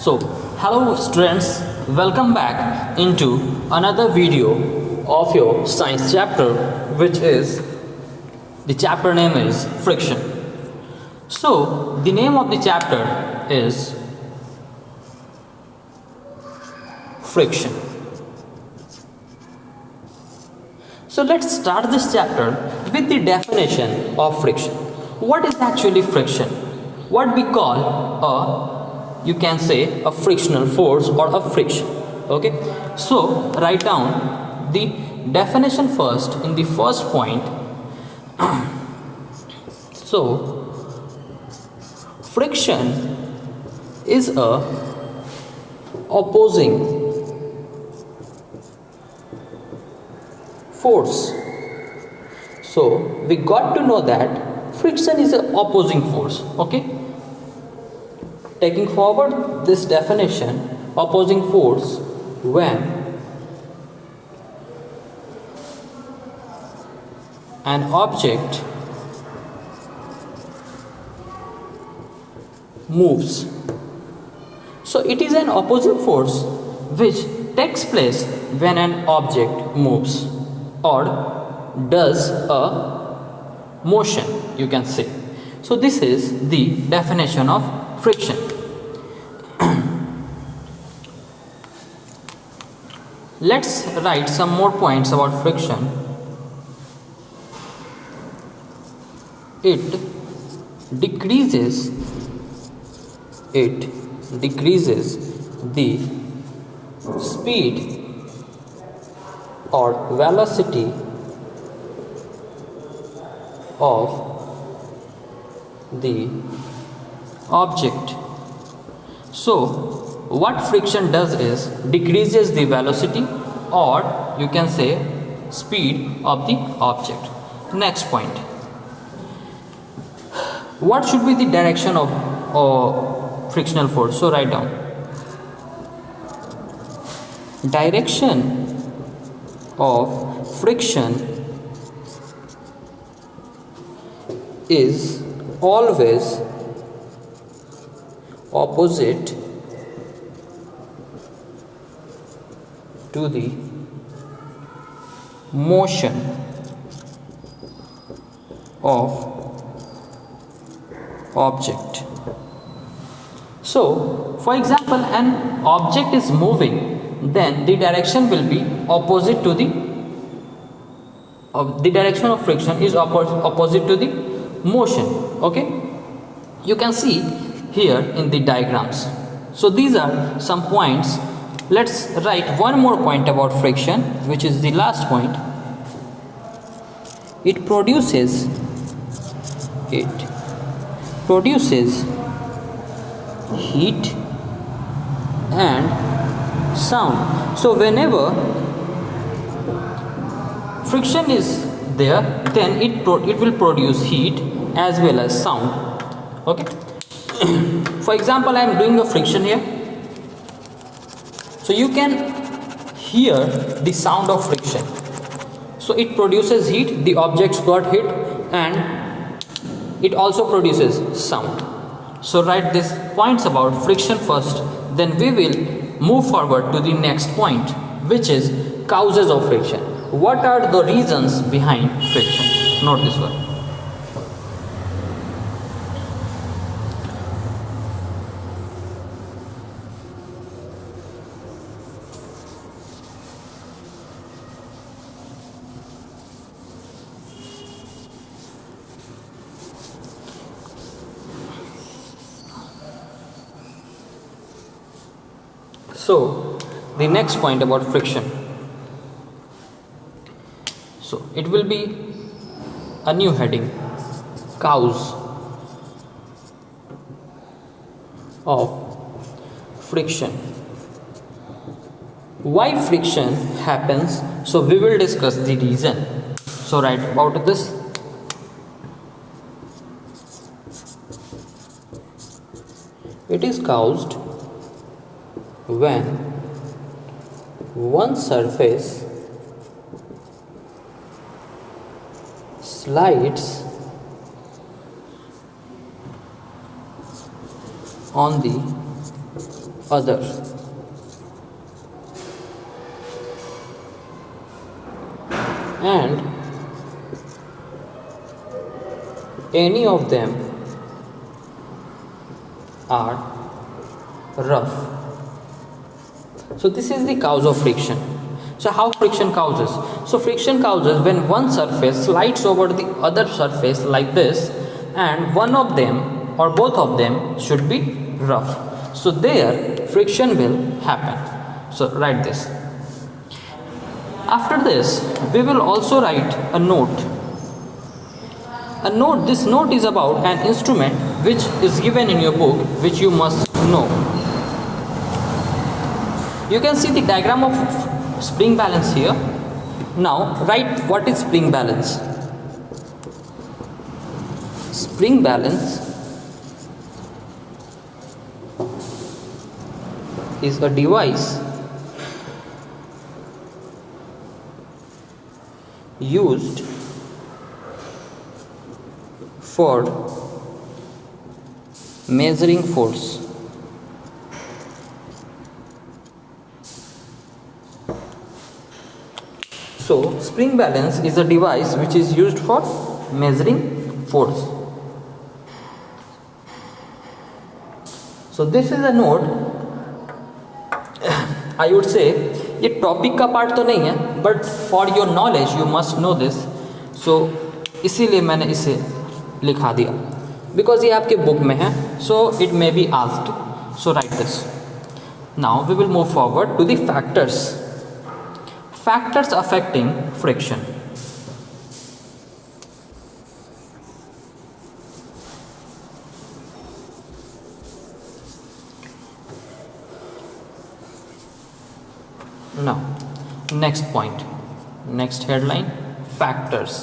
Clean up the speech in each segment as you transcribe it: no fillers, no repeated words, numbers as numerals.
So, hello students, welcome back into another video of your science chapter, which is the chapter name is friction. So, the name of the chapter is friction. So, let's start this chapter with the definition of friction. What is actually friction? What we call you can say a frictional force or a friction. Okay, so write down the definition first in the first point. So friction is a opposing force. So we got to know that friction is an opposing force. Okay, taking forward this definition, opposing force when an object moves. So it is an opposing force which takes place when an object moves or does a motion, you can say. So this is the definition of friction. Let's write some more points about friction. It decreases the speed or velocity of the object. So what friction does is decreases the velocity or you can say speed of the object. Next point, what should be the direction of frictional force? So write down, direction of friction is always opposite to the motion of object. So for example, an object is moving, then the direction will be opposite to the direction of friction is opposite to the motion. Okay, you can see here in the diagrams. So these are some points. Let's write one more point about friction, which is the last point. It produces heat and sound. So whenever friction is there, then it will produce heat as well as sound. Okay. For example, I am doing a friction here. So you can hear the sound of friction. So it produces heat, the objects got hit, and it also produces sound. So write these points about friction first, then we will move forward to the next point, which is causes of friction. What are the reasons behind friction? Note this one. So the next point about friction. So it will be a new heading, cause of friction. Why friction happens? So we will discuss the reason. So write about this. It is caused when one surface slides on the other, and any of them are rough. So this is the cause of friction. So how friction causes? So friction causes when one surface slides over the other surface like this, and one of them or both of them should be rough. So there friction will happen. So write this. After this, we will also write a note. This note is about an instrument which is given in your book, which you must know. You can see the diagram of spring balance here. Now write what is spring balance. Spring balance is a device used for measuring force. So spring balance is a device which is used for measuring force. So this is a note. I would say ये topic का part तो नहीं है, but for your knowledge you must know this. So इसीलिए मैंने इसे लिखा दिया, बिकॉज ये आपके बुक में है. So it may be asked. So write this. Now we will move forward to the factors. Factors affecting friction. Now, next point, next headline, factors.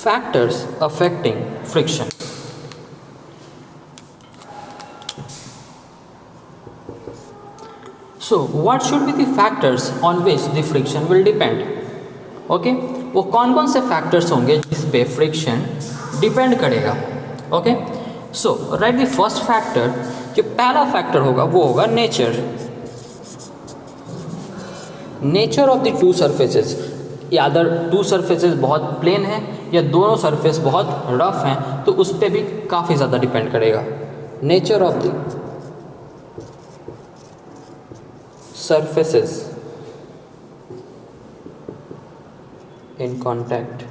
Factors affecting friction. So what should be the factors on which the friction will depend? Okay, वो कौन कौन से factors होंगे जिस पे friction depend करेगा? Okay, so write the first factor. जो पहला factor होगा वो होगा nature. Nature of the two surfaces. या अदर टू surfaces बहुत plain है या दोनों surface बहुत rough हैं, तो उस पर भी काफ़ी ज़्यादा depend करेगा. Nature of the surfaces in contact,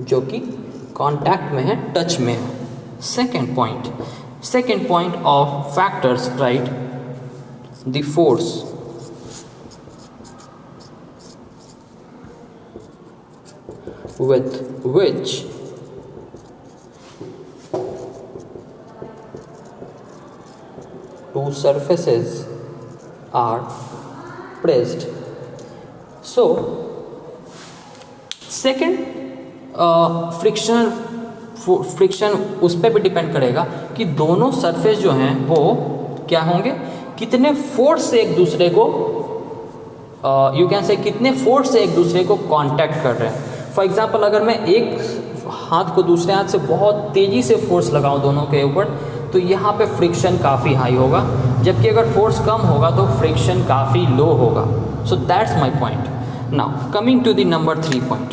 जो कि contact में है, touch में है. Second point of factors, right? The force. With which two surfaces are pressed. So second friction उस पर भी डिपेंड करेगा कि दोनों सरफेस जो हैं वो क्या होंगे, कितने फोर्स से एक दूसरे को यू कैन से कितने फोर्स से एक दूसरे को कांटेक्ट कर रहे हैं. फॉर एग्जांपल अगर मैं एक हाथ को दूसरे हाथ से बहुत तेज़ी से फोर्स लगाऊं दोनों के ऊपर, तो यहाँ पे फ्रिक्शन काफ़ी हाई होगा, जबकि अगर फोर्स कम होगा तो फ्रिक्शन काफ़ी लो होगा. So that's my point. Now coming to the number 3 point.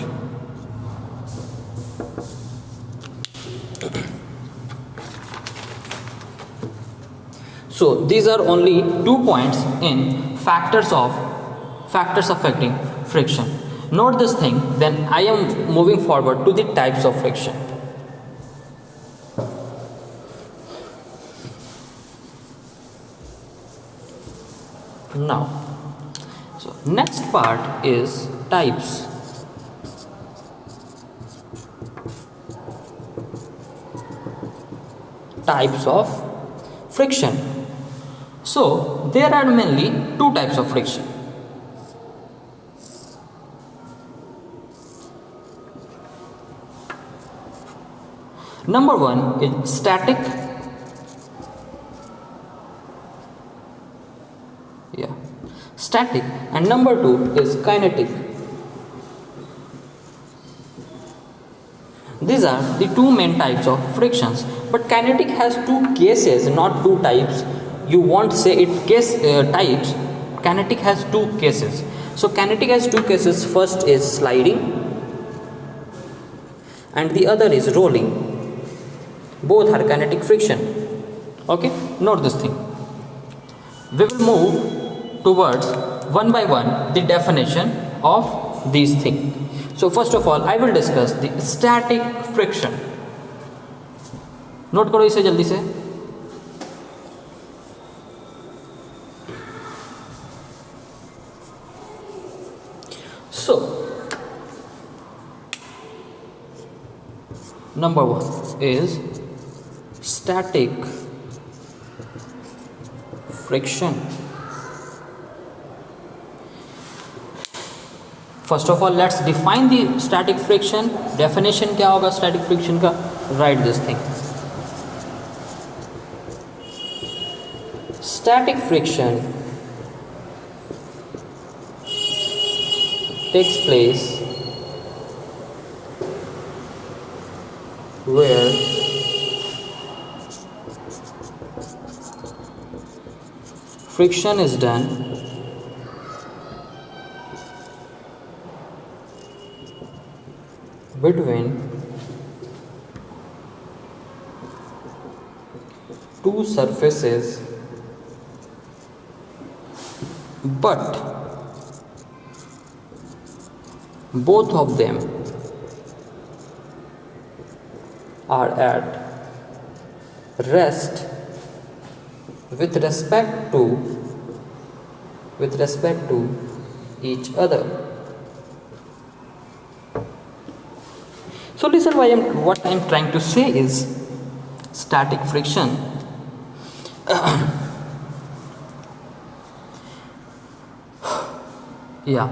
So these are only 2 points in factors affecting friction. Note this thing, then I am moving forward to the types of friction. Now, so next part is types. Types of friction. So there are mainly 2 types of friction. Number 1 is static yeah, static. And number 2 is kinetic. These are the two main types of frictions, but kinetic has two cases, not two types. You won't say it case types. Kinetic has two cases. So kinetic has two cases. First is sliding and the other is rolling. Both are kinetic friction. Okay, note this thing. We will move towards one by one the definition of these things. So first of all, I will discuss the static friction. Note करो इसे जल्दी से. So number 1 is static friction. First of all, let's define the static friction. Definition क्या होगा static friction का? Write this thing. Static friction takes place where friction is done between two surfaces, but both of them are at rest with respect to each other. So listen, what I am trying to say is static friction yeah,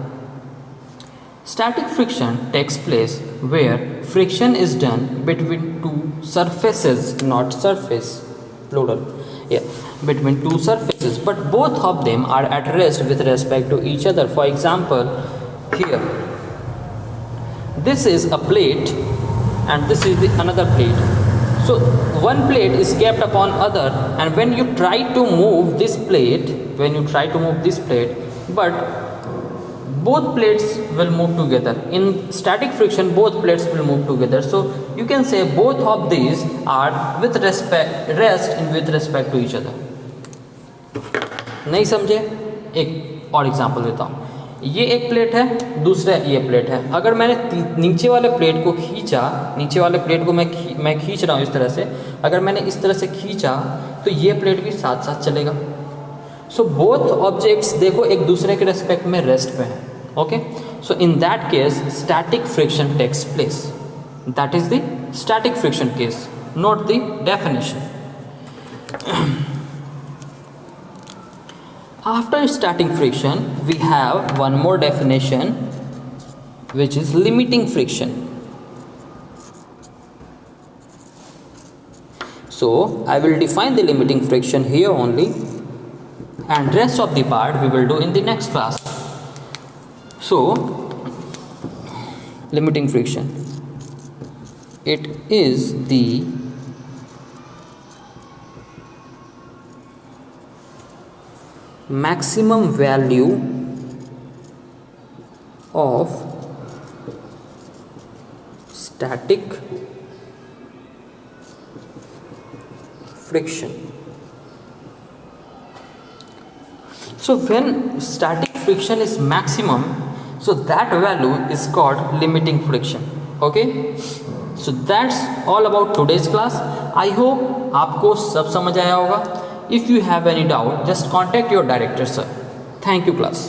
static friction takes place where friction is done between two surfaces, not surface plural, yeah, between two surfaces, but both of them are at rest with respect to each other. For example, here this is a plate and this is the another plate. So one plate is kept upon other, and when you try to move this plate, but both plates will move together. In static friction, both plates will move together. So you can say both of these are with respect to each other. नहीं समझे? एक और example देता हूँ. ये एक plate है, दूसरा ये प्लेट है. अगर मैंने नीचे वाले प्लेट को खींचा, नीचे वाले प्लेट को मैं खींच रहा हूँ इस तरह से, अगर मैंने इस तरह से खींचा तो ये प्लेट भी साथ साथ चलेगा. सो बोथ ऑब्जेक्ट्स देखो एक दूसरे के रेस्पेक्ट में रेस्ट पे हैं. Okay, so in that case static friction takes place. That is the static friction case. Note the definition. After static friction, we have one more definition, which is limiting friction. So I will define the limiting friction here only, and rest of the part we will do in the next class. So limiting friction, it is the maximum value of static friction. So when static friction is maximum, so that value is called limiting friction. Okay, so that's all about today's class. I hope आपको सब समझ आया होगा. If you have any doubt, just contact your director, sir. Thank you, class.